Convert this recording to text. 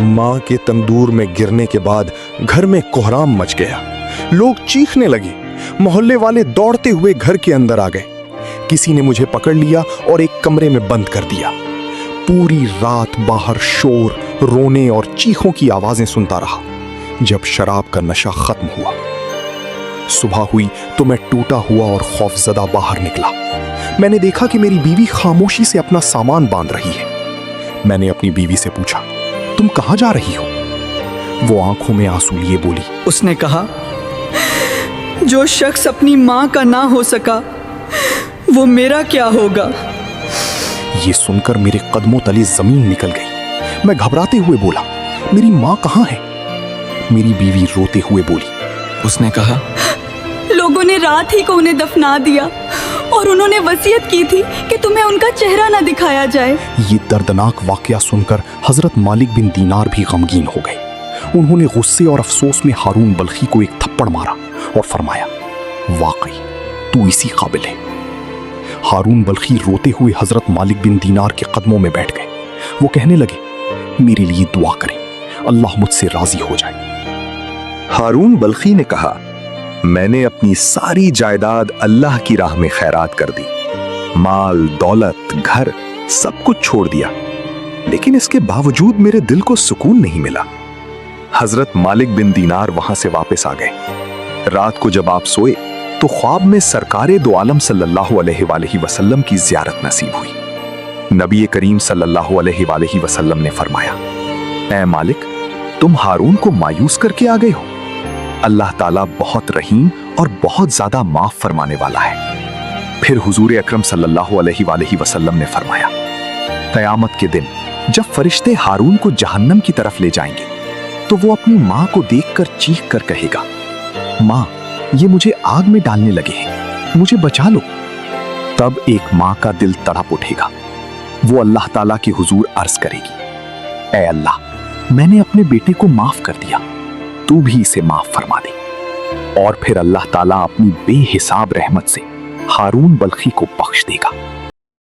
मां के तंदूर में गिरने के बाद घर में कोहराम मच गया। लोग चीखने लगे। मोहल्ले वाले दौड़ते हुए घर के अंदर आ गए। किसी ने मुझे पकड़ लिया और एक कमरे में बंद कर दिया। पूरी रात बाहर शोर, रोने और चीखों की आवाजें सुनता रहा। जब शराब का नशा खत्म हुआ, सुबह हुई तो मैं टूटा हुआ और खौफजदा बाहर निकला। मैंने देखा कि मेरी बीवी खामोशी से अपना सामान बांध रही है। मैंने अपनी बीवी से पूछा, तुम कहां जा रही हो? वो आंखों में आंसू लिए बोली, उसने कहा, जो शख्स अपनी मां का ना हो सका वो मेरा क्या होगा। ये सुनकर मेरे कदमों तले जमीन निकल गई। मैं घबराते हुए बोला, मेरी मां कहां है? मेरी बीवी रोते हुए बोली, उसने कहा, लोगों ने रात ही को उन्हें दफना दिया और उन्होंने वसीयत की थी कि तुम्हें उनका चेहरा न दिखाया जाए। ये दर्दनाक वाकया सुनकर हजरत मालिक बिन दीनार भी गमगीन हो गए। उन्होंने गुस्से और अफसोस में हारून बल्खी को एक थप्पड़ मारा और फरमाया, वाकई तू इसी काबिल है। हारून बल्खी रोते हुए हजरत मालिक बिन दीनार के कदमों में बैठ गए। वो कहने लगे, मेरे लिए दुआ करें, अल्लाह मुझसे राजी हो जाए। हारून बल्खी ने कहा, मैंने अपनी सारी जायदाद अल्लाह की राह में खैरात कर दी। माल, दौलत, घर सब कुछ छोड़ दिया, लेकिन इसके बावजूद मेरे दिल को सुकून नहीं मिला। हजरत मालिक बिन दीनार वहां से वापस आ गए। रात को जब आप सोए तो ख्वाब में सरकारे दो आलम सल्लल्लाहु अलैहि वसल्लम की ज़ियारत नसीब हुई। नबी करीम सल्लल्लाहु अलैहि वसल्लम ने फरमाया, ऐ मालिक, तुम हारून को मायूस करके आ गए हो। अल्लाह ताला बहुत रहीम और बहुत ज्यादा माफ फरमाने वाला है। फिर हुजूर अकरम सल्लल्लाहु अलैहि वसल्लम ने फरमाया, क़यामत के दिन जब फरिश्ते हारून को जहन्नम की तरफ ले जाएंगे तो वो अपनी माँ को देखकर चीख कर कहेगा, माँ, ये मुझे आग में डालने लगे हैं, मुझे बचा लो। तब एक माँ का दिल तड़प उठेगा। वो अल्लाह ताला के हुजूर अर्ज करेगी, ऐ अल्लाह, मैंने अपने बेटे को माफ कर दिया, तू भी इसे माफ फरमा दे। और फिर अल्लाह ताला अपनी बेहिसाब रहमत से हारून बल्खी को बख्श देगा।